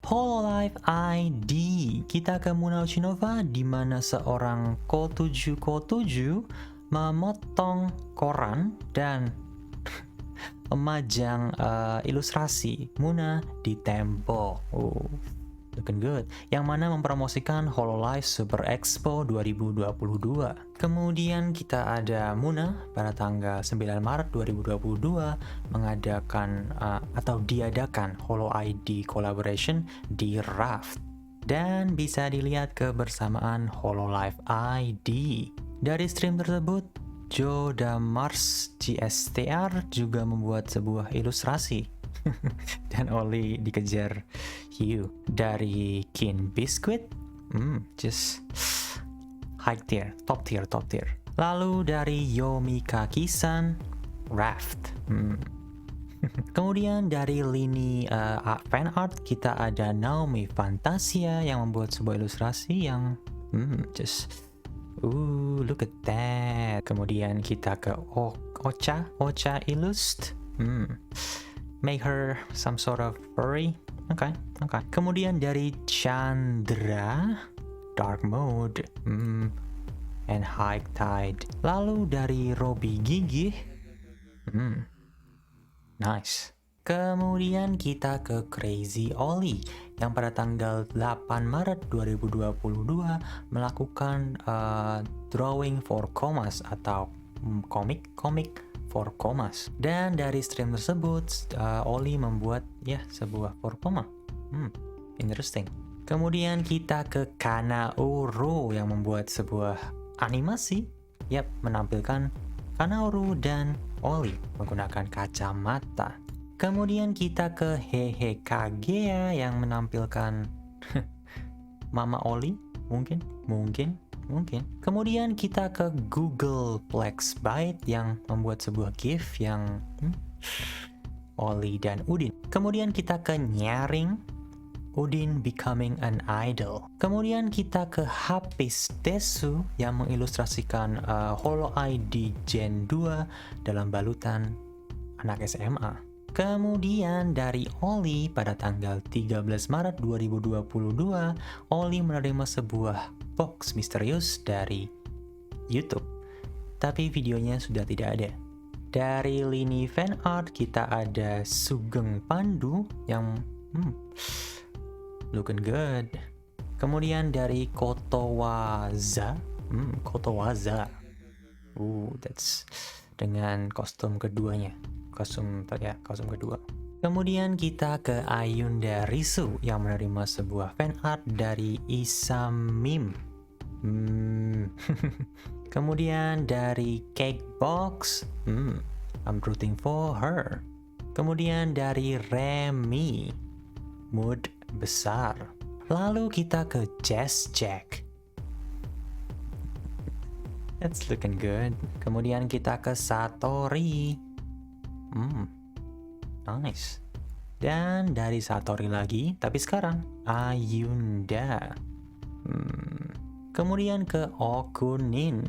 Hololive ID. Kita ke Muna Uchinova di mana seorang Ko7 memotong koran dan memajang ilustrasi Muna di tembok. Looking good. Yang mana mempromosikan Hololive Super Expo 2022. Kemudian kita ada Muna pada tanggal 9 Maret 2022 mengadakan atau diadakan Holo ID Collaboration di Raft. Dan bisa dilihat kebersamaan Hololive ID. Dari stream tersebut, Joe Damars GSTR juga membuat sebuah ilustrasi dan Oli dikejar Hugh dari Kin Biscuit. Just high tier, top tier. Lalu dari Yomika Kisan, Raft. Kemudian dari lini fan art kita ada Naomi Fantasia yang membuat sebuah ilustrasi yang look at that. Kemudian kita ke Ocha Illust. Make her some sort of furry. Okay. Kemudian dari Chandra, Dark Mode, and High Tide. Lalu dari Robby Gigi, nice. Kemudian kita ke Crazy Oli yang pada tanggal 8 Maret 2022 melakukan drawing for commas atau komik for commas. Dan dari stream tersebut Oli membuat sebuah for comma. Interesting. Kemudian kita ke Kanaoru yang membuat sebuah animasi menampilkan Kanaoru dan Oli menggunakan kacamata. Kemudian kita ke Hehe Kagea yang menampilkan Mama Oli mungkin. Kemudian kita ke Google Plex Byte yang membuat sebuah GIF yang Oli dan Udin. Kemudian kita ke Nyaring, Udin Becoming an Idol. Kemudian kita ke Hapis Desu yang mengilustrasikan Holo ID Gen 2 dalam balutan anak SMA. Kemudian dari Oli pada tanggal 13 Maret 2022, Oli menerima sebuah box misterius dari YouTube. Tapi videonya sudah tidak ada. Dari lini fan art kita ada Sugeng Pandu yang looking good. Kemudian dari Kotowaza. That's dengan kostum keduanya. Kostum kedua. Kemudian kita ke Ayunda Risu yang menerima sebuah fan art dari Isamim. Kemudian dari Cakebox, I'm rooting for her. Kemudian dari Remy, mood besar. Lalu kita ke Jazz Jack. That's looking good. Kemudian kita ke Satori. Nice. Dan dari Satori lagi, tapi sekarang Ayunda. Kemudian ke Okunin.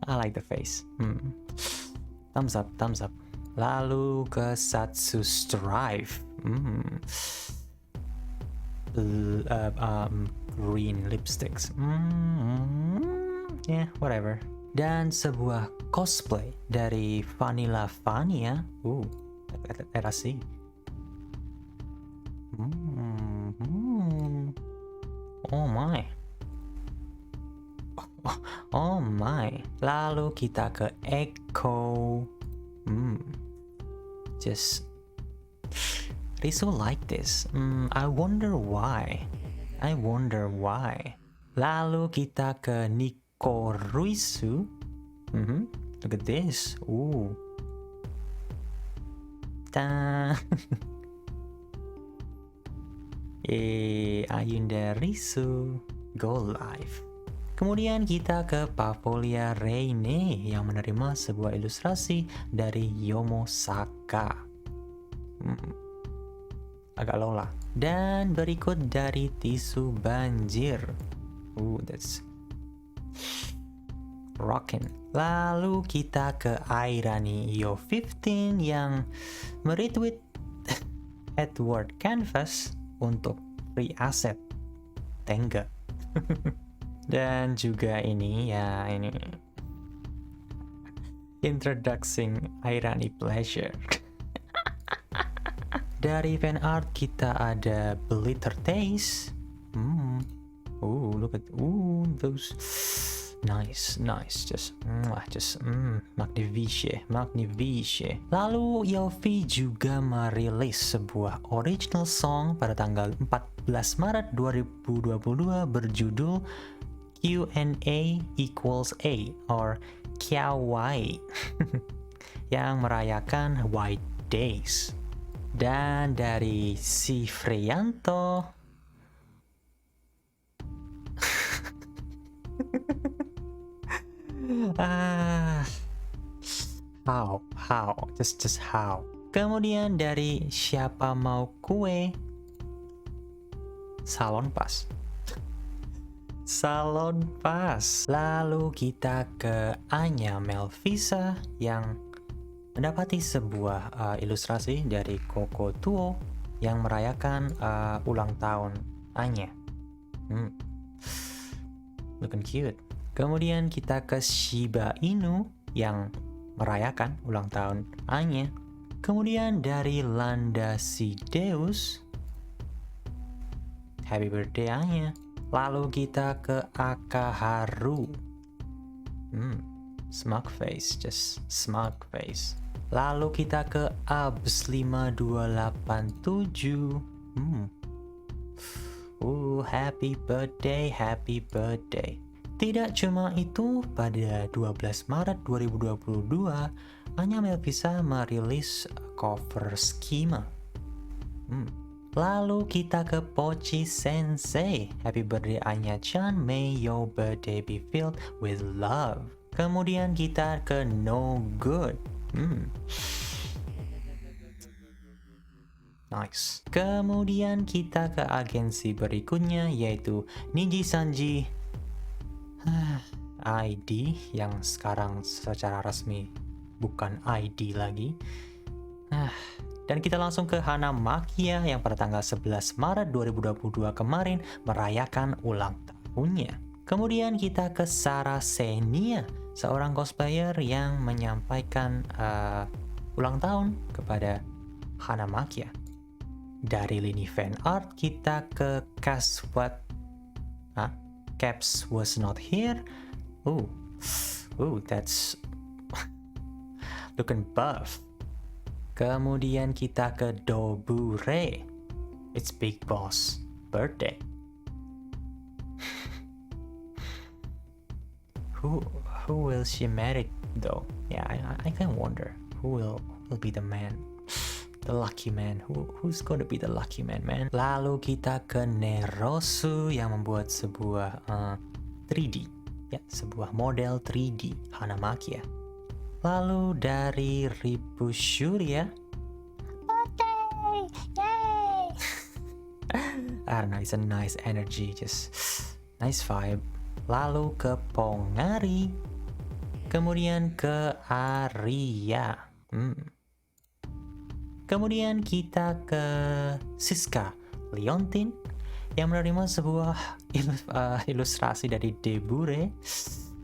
I like the face. Thumbs up. Lalu ke Satsu Strive. Green lipsticks. Yeah, whatever. Dan sebuah cosplay dari Vanilla Vania. Let us see. Oh my. Oh my. Lalu kita ke Echo. Just Risu like this. I wonder why. Lalu kita ke Nico Ruisu. Look at this. Ayunda Risu go live. Kemudian kita ke Pavolia Reine yang menerima sebuah ilustrasi dari Yomo Saka. Agak lola. Dan berikut dari Tisu Banjir. That's rockin'. Lalu kita ke Airani Yo 15 yang meretweet Edward Canvas untuk free asset. Tengga. Dan juga ini Introducing Irony Pleasure. Dari fan art kita ada Blitter Taste. Look at those nice, just magnifique. Lalu Yofi juga merilis sebuah original song pada tanggal 14 Maret 2022 berjudul Q&A equals A or Kiawai yang merayakan White Days. Dan dari si Freyanto how just how. Kemudian dari Siapa Mau Kue, Salon Pas. Lalu kita ke Anya Melvisa yang mendapati sebuah ilustrasi dari Koko Tuo yang merayakan ulang tahun Anya. Looking cute. Kemudian kita ke Shiba Inu yang merayakan ulang tahun Anya. Kemudian dari Landa Sideus, happy birthday Anya. Lalu kita ke Akaharu, smug face. Lalu kita ke Abs 5287. Happy birthday. Tidak cuma itu, pada 12 Maret 2022, Anya Melvisa merilis cover Schema. Lalu kita ke Pochi Sensei. Happy birthday Anya-chan, may your birthday be filled with love. Kemudian kita ke No Good. Nice. Kemudian kita ke agensi berikutnya, yaitu Niji Sanji ID, yang sekarang secara resmi bukan ID lagi. Dan kita langsung ke Hana Makia yang pada tanggal 11 Maret 2022 kemarin merayakan ulang tahunnya. Kemudian kita ke Sarah Senia, seorang cosplayer yang menyampaikan ulang tahun kepada Hana Makia. Dari lini fan art kita ke Caps Was Not Here. That's looking buff. Kemudian kita ke Dobure. It's Big Boss birthday. Who will she marry though? Yeah, I can wonder who will be the man, the lucky man. Who's going to be the lucky man? Lalu kita ke Nerosu yang membuat sebuah 3D, ya, sebuah model 3D Hana Makia. Lalu dari Ribu Surya, birthday, yay! I don't know, it's a nice energy, just nice vibe. Lalu ke Pongari, kemudian ke Arya. Kemudian kita ke Siska Leontin yang menerima sebuah ilustrasi dari Debure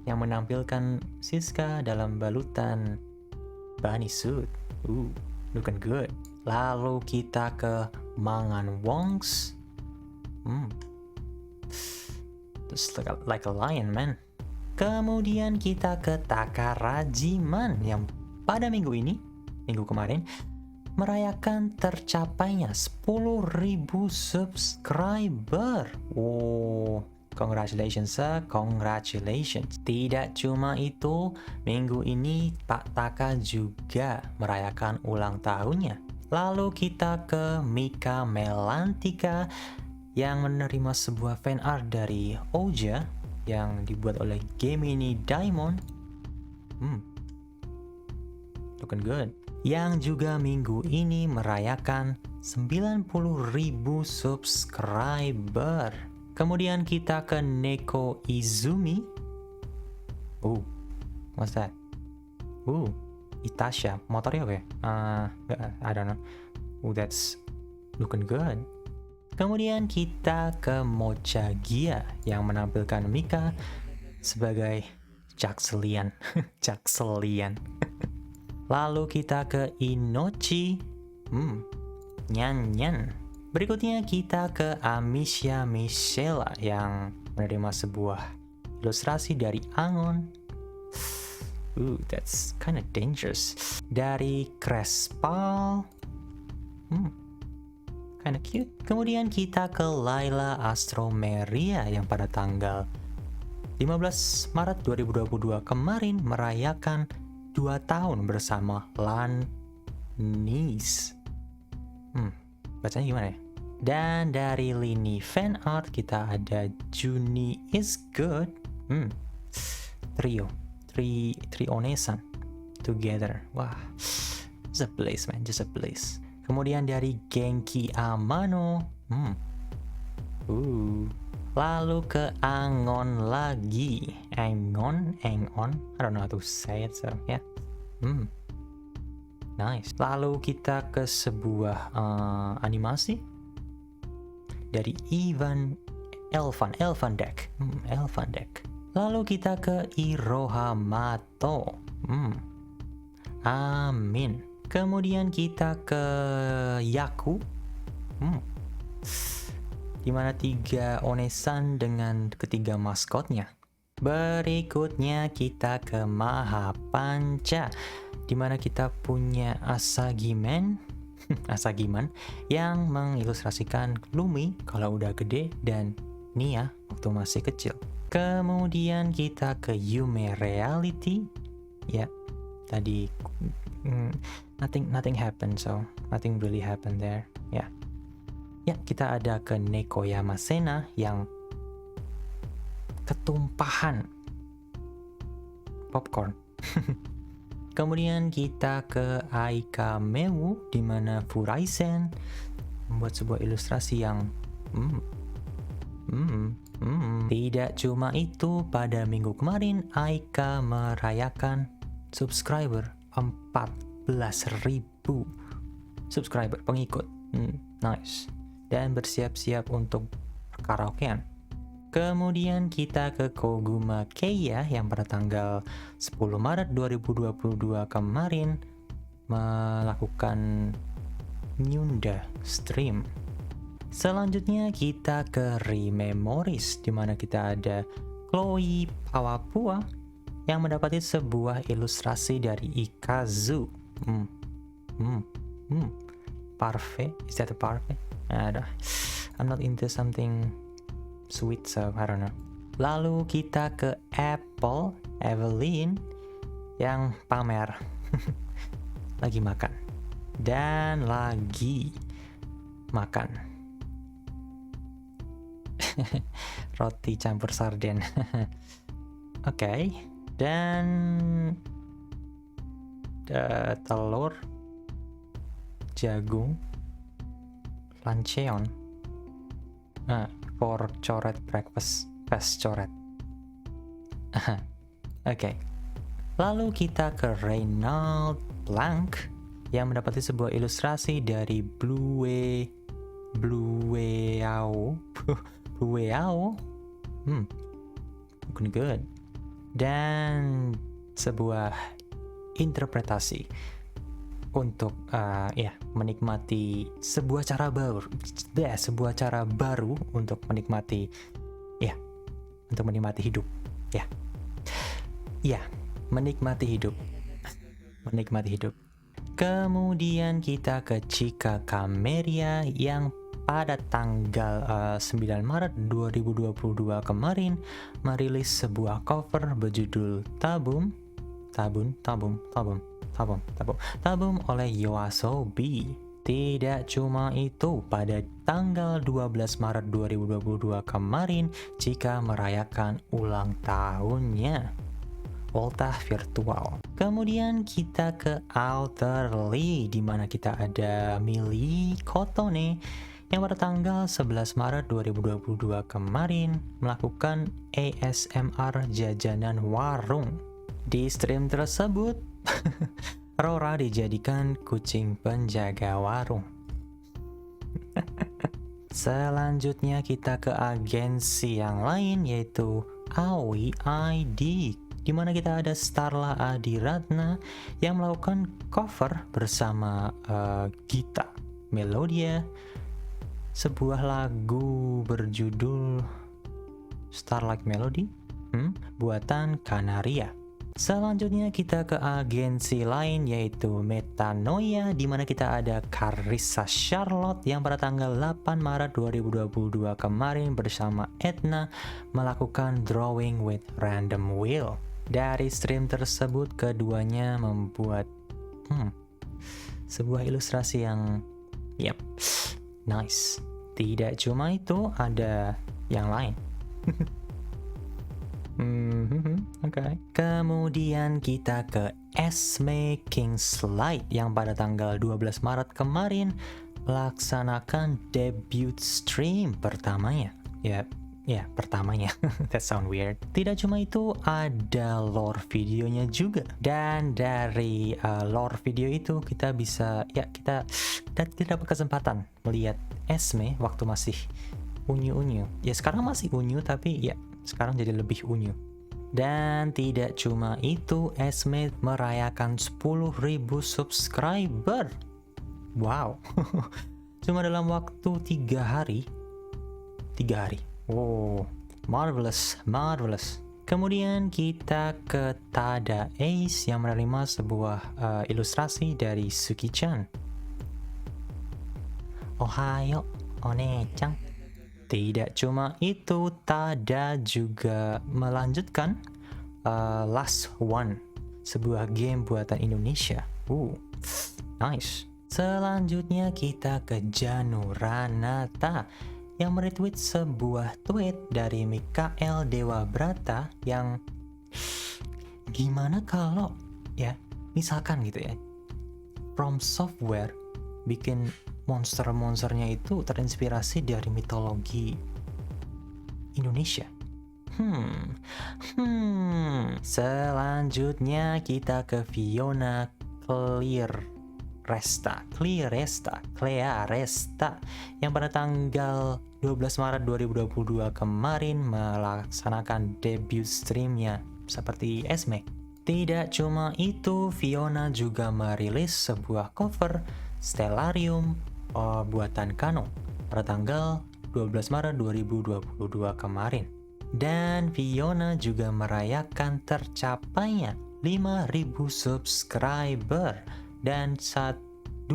yang menampilkan Siska dalam balutan bunny suit. Looking good. Lalu kita ke Mangan Wongs. Just like a lion, man. Kemudian kita ke Takarajiman yang pada minggu kemarin merayakan tercapainya 10.000 subscriber. Congratulations. Tidak cuma itu, minggu ini Pak Taka juga merayakan ulang tahunnya. Lalu kita ke Mika Melantika yang menerima sebuah fan art dari Oja yang dibuat oleh Gemini Diamond. Looking good. Yang juga minggu ini merayakan 90.000 subscriber. Kemudian kita ke Neko Izumi. What's that? Itasha, motornya oke? I don't know. That's looking good. Kemudian kita ke Mocha Gia yang menampilkan Mika sebagai Jaxelian. Jaxelian. Lalu kita ke Inochi. Nyan Nyan. Berikutnya kita ke Amisha Michela yang menerima sebuah ilustrasi dari Angon. That's kind of dangerous. Dari Crespal. Kinda cute. Kemudian kita ke Laila Astromeria yang pada tanggal 15 Maret 2022 kemarin merayakan 2 tahun bersama Lannis. Bacanya gimana ya? Dan dari lini fan art kita ada Juni is good. Trio Onesan together. Wah, just a bliss man, just a bliss. Kemudian dari Genki Amano. Lalu ke Angon lagi. Angon. I don't know how to say it, so yeah. Nice. Lalu kita ke sebuah animasi dari Elvan Deck. Lalu kita ke Iroha Mato. Amin. Kemudian kita ke Yaku. Dimana 3 Onesan dengan ketiga maskotnya. Berikutnya kita ke Mahapanca, dimana kita punya Asagiman yang mengilustrasikan Lumi kalau udah gede dan Nia waktu masih kecil. Kemudian kita ke Yume Reality. Ya, tadi nothing happened, so nothing really happened there. Ya, kita ada ke Neko Yamasena yang ketumpahan popcorn. Kemudian kita ke Aika Mewu di mana Furaisen membuat sebuah ilustrasi yang Tidak cuma itu, pada minggu kemarin Aika merayakan subscriber 14.000 subscriber, pengikut. Nice. Dan bersiap-siap untuk karaokean. Kemudian kita ke Koguma Keiya yang pada tanggal 10 Maret 2022 kemarin melakukan nyunda stream. Selanjutnya kita ke Rememories di mana kita ada Chloe Pawapua yang mendapati sebuah ilustrasi dari Ikazu. Parfait? Is that a parfait? I'm not into something sweet, so I don't know. Lalu kita ke Apple Evelyn yang pamer lagi makan dan lagi makan roti campur sarden. Oke. Dan telur, jagung, lanceon for coret breakfast, fast coret. Oke. Lalu kita ke Reynald Blanc yang mendapati sebuah ilustrasi dari Blueao. Looking good. Dan sebuah interpretasi untuk menikmati sebuah cara baru untuk menikmati hidup. Menikmati hidup. Kemudian kita ke Chika Cameria yang pada tanggal 9 Maret 2022 kemarin merilis sebuah cover berjudul Tabum oleh YOASOBI. Tidak cuma itu, pada tanggal 12 Maret 2022 kemarin Chika merayakan ulang tahunnya, ultah virtual. Kemudian kita ke Alterly di mana kita ada Mili Kotone yang pada tanggal 11 Maret 2022 kemarin melakukan ASMR jajanan warung. Di stream tersebut Rora dijadikan kucing penjaga warung. Selanjutnya kita ke agensi yang lain, yaitu Awi ID, di mana kita ada Starla Adiratna yang melakukan cover bersama Gita Melodia, sebuah lagu berjudul Starlight Melody, buatan Kanaria. Selanjutnya kita ke agensi lain, yaitu Metanoia, di mana kita ada Carissa Charlotte yang pada tanggal 8 Maret 2022 kemarin bersama Edna melakukan Drawing with Random Wheel. Dari stream tersebut keduanya membuat sebuah ilustrasi yang nice. Tidak cuma itu, ada yang lain. Okay. Kemudian kita ke Esme Kingslide yang pada tanggal 12 Maret kemarin melaksanakan debut stream pertamanya. Pertamanya. That sound weird. Tidak cuma itu, ada lore videonya juga. Dan dari lore video itu kita bisa kita dapat kesempatan melihat Esme waktu masih unyu-unyu. Ya sekarang masih unyu, tapi ya sekarang jadi lebih unyu. Dan tidak cuma itu, Esme merayakan 10.000 subscriber. Wow. Cuma dalam waktu 3 hari. Oh, marvelous. Kemudian kita ke Tada Ace yang menerima sebuah ilustrasi dari Suki-chan. Ohayo, One-chan. Tidak cuma itu, Tada juga melanjutkan Last One, sebuah game buatan Indonesia. Nice. Selanjutnya kita ke Janu Ranata yang meretweet sebuah tweet dari Mikael Dewa Brata yang gimana kalau misalkan gitu ya, From Software bikin monster-monsternya itu terinspirasi dari mitologi Indonesia. Selanjutnya kita ke Fiona Clearesta yang pada tanggal 12 Maret 2022 kemarin melaksanakan debut streamnya seperti Esme. Tidak cuma itu, Fiona juga merilis sebuah cover Stellarium buatan Kano pada tanggal 12 Maret 2022 kemarin. Dan Fiona juga merayakan tercapainya 5.000 subscriber dan 2.000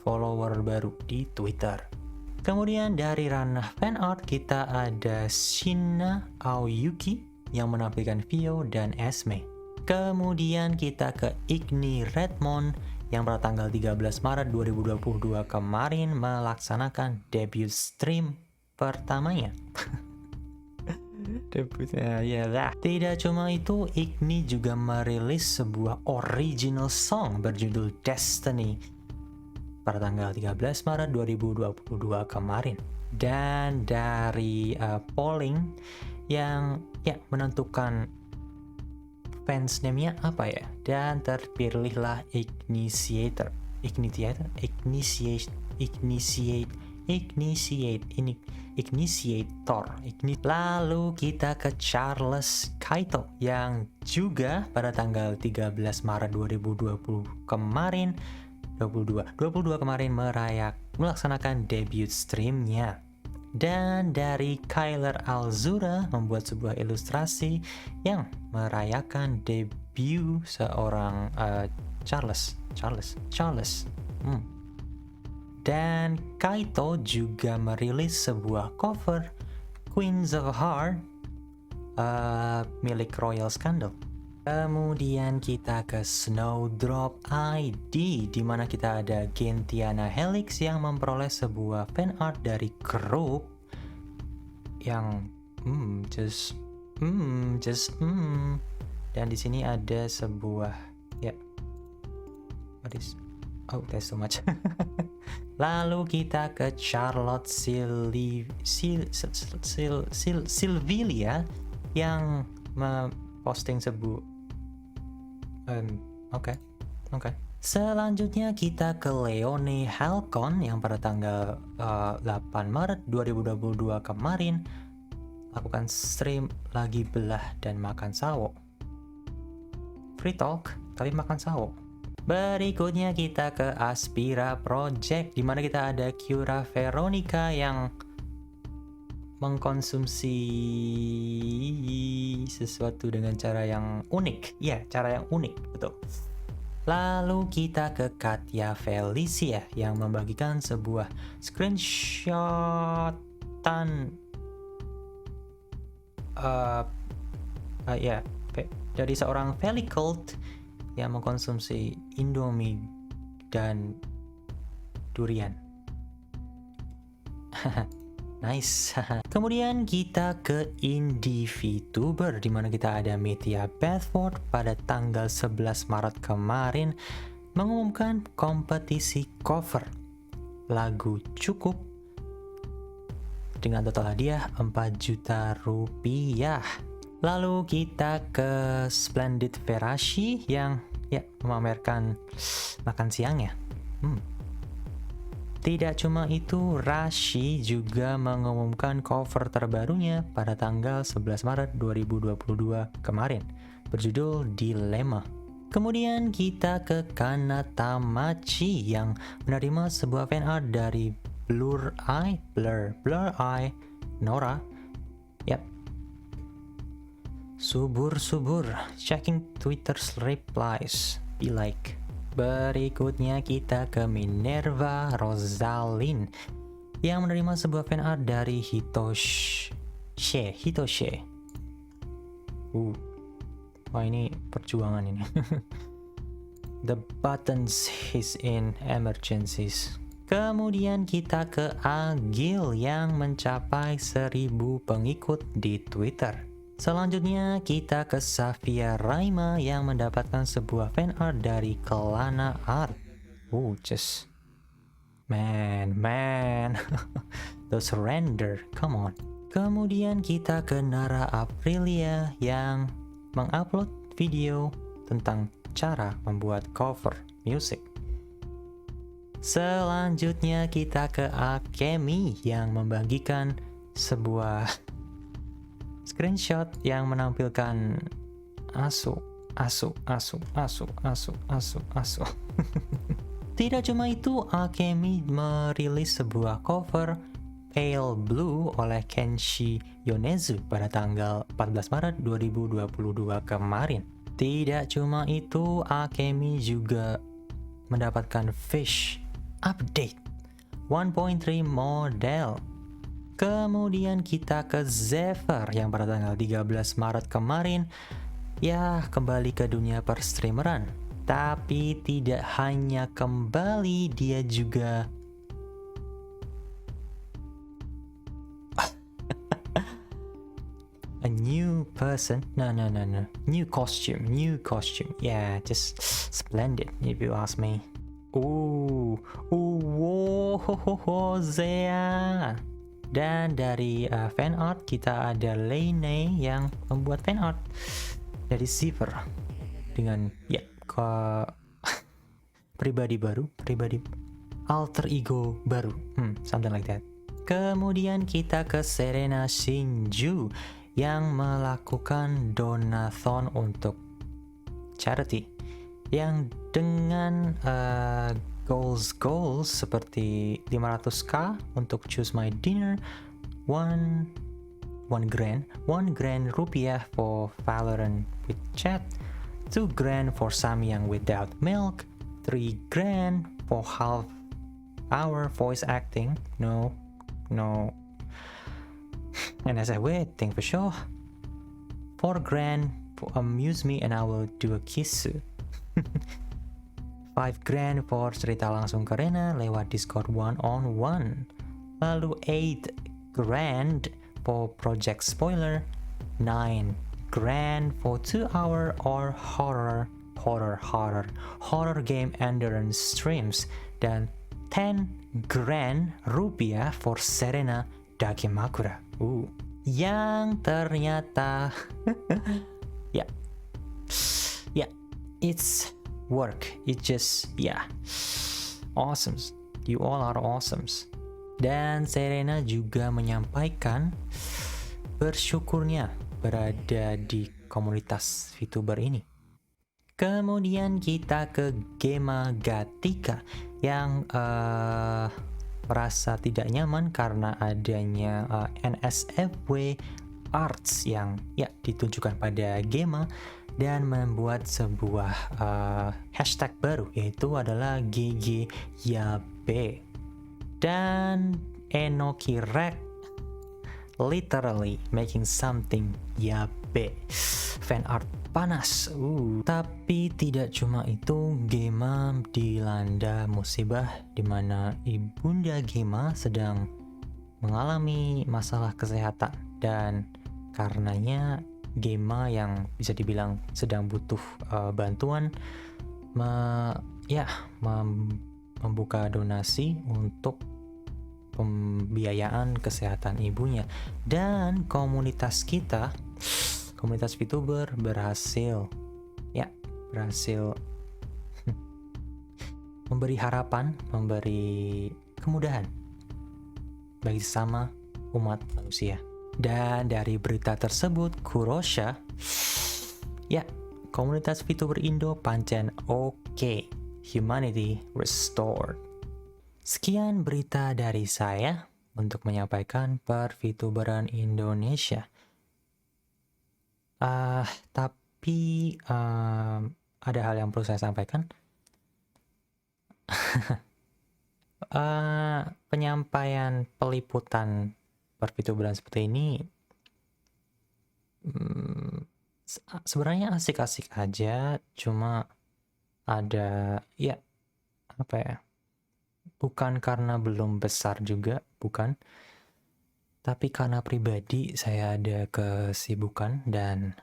follower baru di Twitter. Kemudian dari ranah fanart kita ada Shina Aoyuki yang menampilkan Vio dan Esme. Kemudian kita ke Igni Redmond yang pada tanggal 13 Maret 2022 kemarin melaksanakan debut stream pertamanya. Debutnya lah. Tidak cuma itu, Igni juga merilis sebuah original song berjudul Destiny pada tanggal 13 Maret 2022 kemarin. Dan dari polling yang menentukan fans name-nya apa ya, dan terpilihlah Ignitor. Lalu kita ke Charles Kaito yang juga pada tanggal 13 Maret 2022 kemarin melaksanakan debut streamnya. Dan dari Kyler Alzura membuat sebuah ilustrasi yang merayakan debut seorang Charles. Dan Kaito juga merilis sebuah cover Queens of Heart milik Royal Scandal. Kemudian kita ke Snowdrop ID, di mana kita ada Gentiana Helix yang memperoleh sebuah fan art dari grup yang dan di sini ada sebuah there's so much. Lalu kita ke Charlotte Silvilia yang memposting sebuah Selanjutnya kita ke Leone Halcon yang pada tanggal 8 Maret 2022 kemarin lakukan stream lagi belah dan makan sawo. Free talk tapi makan sawo. Berikutnya kita ke Aspira Project di mana kita ada Cura Veronica yang mengkonsumsi sesuatu dengan cara yang unik. Ya, cara yang unik, betul. Lalu kita ke Katya Felicia yang membagikan sebuah screenshotan dari seorang Felicult yang mengkonsumsi Indomie dan durian. Nice. Kemudian kita ke Indie VTuber di mana kita ada Mithya Bedford pada tanggal 11 Maret kemarin mengumumkan kompetisi cover lagu Cukup dengan total hadiah 4 juta rupiah. Lalu kita ke Splendid Verashi yang memamerkan makan siangnya. Tidak cuma itu, Rashi juga mengumumkan cover terbarunya pada tanggal 11 Maret 2022 kemarin, berjudul Dilema. Kemudian kita ke Kanatamachi yang menerima sebuah fanart dari Blur Eye Nora. Yap. Subur, checking Twitter's replies, be like. Berikutnya kita ke Minerva Rosalind yang menerima sebuah fanart dari Hitoshe. Wah, ini perjuangan ini. The buttons is in emergencies. Kemudian kita ke Agil yang mencapai 1000 pengikut di Twitter. Selanjutnya kita ke Safia Raima yang mendapatkan sebuah fanart dari Kelana Art. Just man. The surrender, come on. Kemudian kita ke Nara Aprilia yang mengupload video tentang cara membuat cover music. Selanjutnya kita ke Akemi yang membagikan sebuah screenshot yang menampilkan asu. Tidak cuma itu, Akemi merilis sebuah cover Pale Blue oleh Kenshi Yonezu pada tanggal 14 Maret 2022 kemarin. Tidak cuma itu, Akemi juga mendapatkan Fish update 1.3 model. Kemudian kita ke Zephyr yang pada tanggal 13 Maret kemarin kembali ke dunia perstreameran. Tapi tidak hanya kembali, dia juga a new person. No. New costume. Yeah, just splendid if you ask me. Zea. Dan dari fan art kita ada Lene yang membuat fan art dari Zephyr dengan pribadi alter ego baru, something like that. Kemudian kita ke Serena Shinju yang melakukan donathon untuk charity yang dengan goals seperti 500k untuk Choose My Dinner, 1 grand rupiah for Valorant with chat, 2 grand for Samyang without milk, 3 grand for half hour voice acting, no and as I waiting for sure, 4 grand for amuse me and I will do a kissu. 5 grand for cerita langsung ke Rena lewat Discord one-on-one. Lalu 8 grand for project spoiler, 9 grand for 2-hour or horror game endurance streams, dan 10 grand rupiah for Serena Dakimakura. Yang ternyata it's work. It just awesome. You all are awesome. Dan Serena juga menyampaikan bersyukurnya berada di komunitas VTuber ini. Kemudian kita ke Gema Gatika yang merasa tidak nyaman karena adanya NSFW Arts yang ditunjukkan pada Gema dan membuat sebuah hashtag baru, yaitu adalah GG Yabe. Dan Enoki Rek literally making something Yabe, fan art panas. Tapi tidak cuma itu, Gema dilanda musibah di mana ibunda Gema sedang mengalami masalah kesehatan, dan karenanya Gema yang bisa dibilang sedang butuh bantuan membuka donasi untuk pembiayaan kesehatan ibunya. Dan komunitas kita, komunitas VTuber berhasil memberi harapan, memberi kemudahan bagi sesama umat manusia. Dan dari berita tersebut, Kurosha, komunitas VTuber Indo pancen oke. Humanity restored. Sekian berita dari saya untuk menyampaikan per-VTuberan Indonesia. Tapi ada hal yang perlu saya sampaikan. Penyampaian peliputan per-VTuberan seperti ini sebenarnya asik-asik aja, cuma ada bukan karena belum besar juga, bukan, tapi karena pribadi saya ada kesibukan dan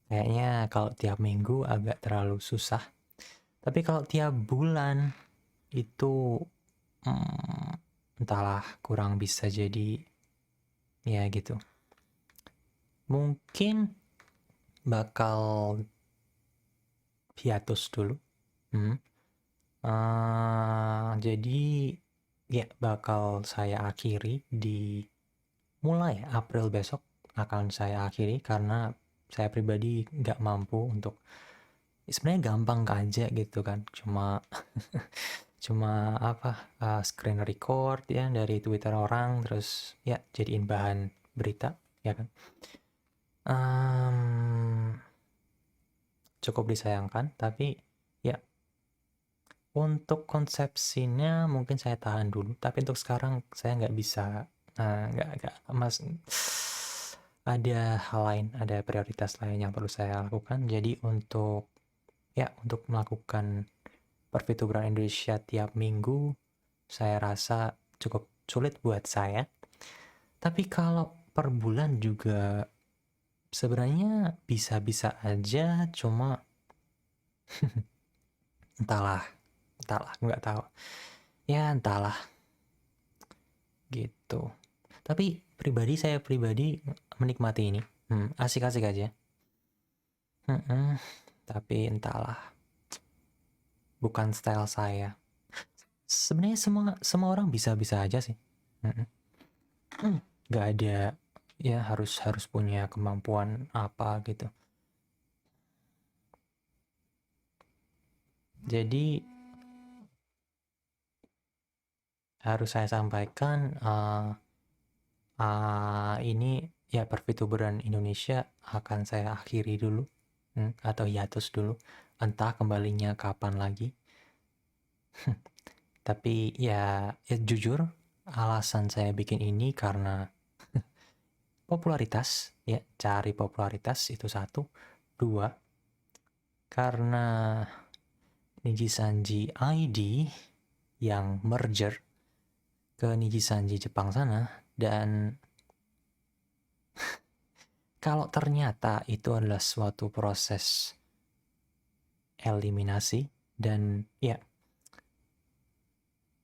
kayaknya kalau tiap minggu agak terlalu susah. Tapi kalau tiap bulan itu entahlah, kurang bisa, jadi gitu. Mungkin bakal hiatus dulu. Jadi bakal saya akhiri di mulai April besok, akan saya akhiri karena saya pribadi nggak mampu untuk, sebenarnya gampang aja gitu kan, cuma screen record dari Twitter orang, terus jadiin bahan berita kan. Cukup disayangkan, tapi untuk konsepsinya mungkin saya tahan dulu. Tapi untuk sekarang saya nggak bisa, ada hal lain, ada prioritas lain yang perlu saya lakukan. Jadi untuk melakukan per-VTuberan Indonesia tiap minggu, saya rasa cukup sulit buat saya. Tapi kalau per bulan juga sebenarnya bisa-bisa aja, cuma entahlah, nggak tahu. Entahlah. Gitu. Tapi saya pribadi menikmati ini. Asik-asik aja. Tapi entahlah. Bukan style saya. Sebenarnya semua orang bisa-bisa aja sih. Nggak ada harus punya kemampuan apa gitu. Jadi harus saya sampaikan, ini per-VTuberan Indonesia akan saya akhiri dulu, atau hiatus dulu, entah kembalinya kapan lagi. Tapi jujur, alasan saya bikin ini karena popularitas, cari popularitas itu satu. Dua, karena Nijisanji ID yang merger ke Nijisanji Jepang sana, dan kalau ternyata itu adalah suatu proses eliminasi dan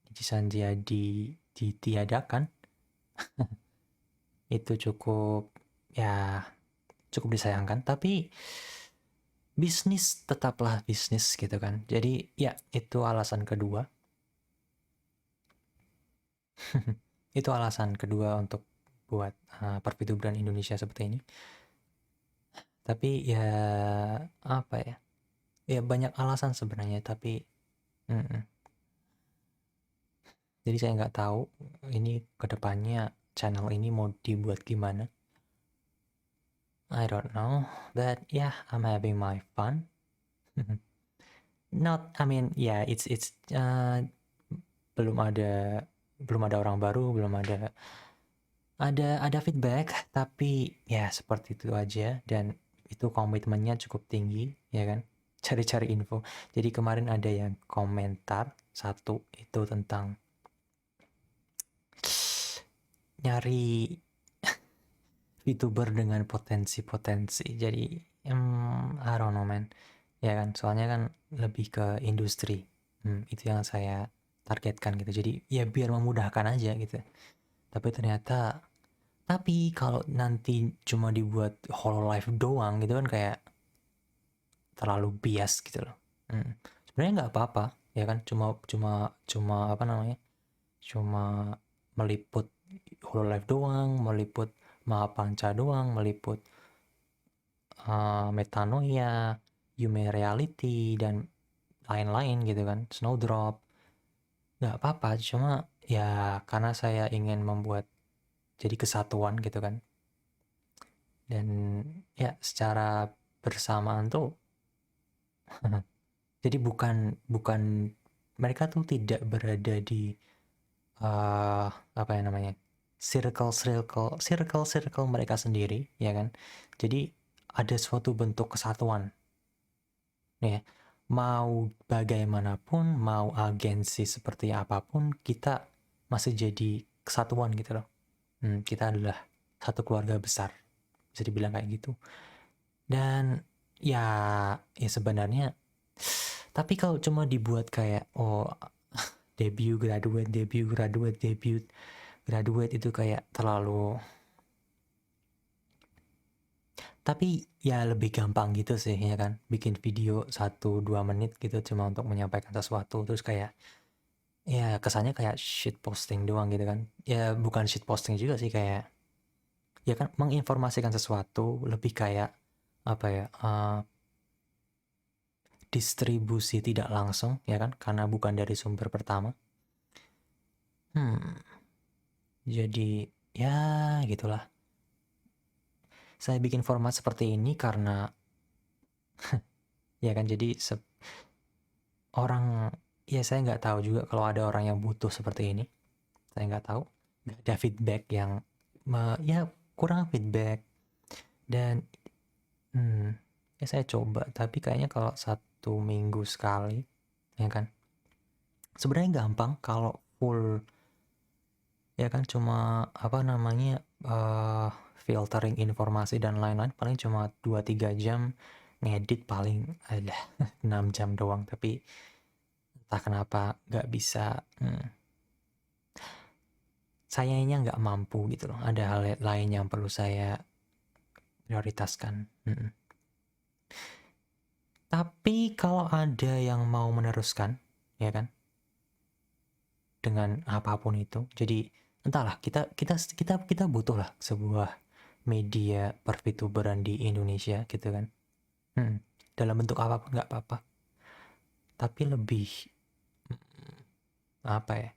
Nijisanji ID ditiadakan, itu cukup disayangkan. Tapi bisnis tetaplah bisnis gitu kan. Jadi ya itu alasan kedua. Itu alasan kedua untuk buat perfituberan Indonesia seperti ini. Tapi ya apa ya? Ya banyak alasan sebenarnya, tapi jadi saya nggak tahu ini kedepannya channel ini mau dibuat gimana. I don't know, but yeah, I'm having my fun. Not, I mean, yeah, it's belum ada orang baru, belum ada feedback, tapi ya seperti itu aja, dan itu komitmennya cukup tinggi, ya kan? Cari-cari info. Jadi kemarin ada yang komentar satu itu tentang nyari VTuber dengan potensi-potensi. Jadi I don't know man, ya kan, soalnya kan lebih ke industri. Itu yang saya targetkan gitu, jadi ya biar memudahkan aja gitu. Tapi kalau nanti cuma dibuat Hololive doang gitu kan kayak terlalu bias gitu loh. Sebenarnya nggak apa-apa, ya kan, cuma cuma apa namanya, cuma meliput Hololive doang, meliput Mahapanca doang, meliput Metanoia, Yume Reality, dan lain-lain gitu kan, Snowdrop. Nggak apa-apa, cuma ya karena saya ingin membuat jadi kesatuan gitu kan, dan ya secara bersamaan tuh jadi bukan bukan mereka tuh tidak berada di apa ya namanya, circle mereka sendiri, ya kan. Jadi ada suatu bentuk kesatuan ya, mau bagaimanapun, mau agensi seperti apapun, kita masih jadi kesatuan gitu loh. Kita adalah satu keluarga besar, bisa dibilang kayak gitu. Dan ya sebenarnya, tapi kalau cuma dibuat kayak debut graduate itu kayak terlalu, tapi ya lebih gampang gitu sih, ya kan, bikin video 1-2 menit gitu cuma untuk menyampaikan sesuatu, terus kayak ya kesannya kayak shit posting doang gitu kan. Ya bukan shit posting juga sih, kayak ya kan menginformasikan sesuatu, lebih kayak apa ya, distribusi tidak langsung, ya kan, karena bukan dari sumber pertama. Jadi ya gitulah, saya bikin format seperti ini karena ya kan, jadi orang, ya saya nggak tahu juga kalau ada orang yang butuh seperti ini. Saya nggak tahu, nggak ada feedback yang ya kurang feedback. Dan ya saya coba, tapi kayaknya kalau 1 minggu sekali, ya kan, sebenarnya gampang kalau full, ya kan, cuma apa namanya, filtering informasi dan lain-lain, paling cuma 2-3 jam, ngedit paling ada 6 jam doang, tapi entah kenapa nggak bisa, sayanya nggak mampu gitu loh, ada hal lain yang perlu saya prioritaskan. Tapi kalau ada yang mau meneruskan, ya kan, dengan apapun itu, jadi entahlah, kita butuh lah sebuah media perfituberan di Indonesia gitu kan. Dalam bentuk apapun nggak apa-apa, tapi lebih apa ya,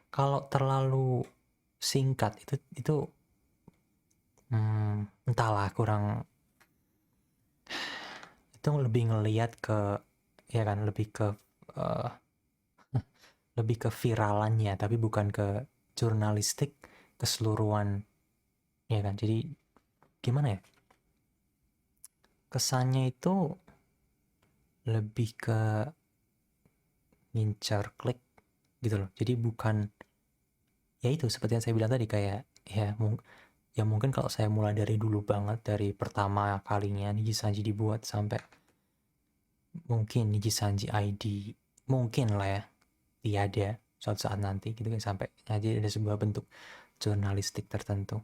kalau terlalu singkat itu entahlah, kurang, itu lebih ngelihat ke, ya kan, uh, lebih ke viralannya, tapi bukan ke jurnalistik keseluruhan, ya kan. Jadi gimana ya, kesannya itu lebih ke ngincar klik gitu loh. Jadi bukan, ya itu seperti yang saya bilang tadi, kayak ya mungkin kalau saya mulai dari dulu banget, dari pertama kalinya Nijisanji dibuat sampai mungkin Nijisanji ID mungkin lah ya tiada suatu saat nanti gitu kan, sampai jadi ada sebuah bentuk jurnalistik tertentu.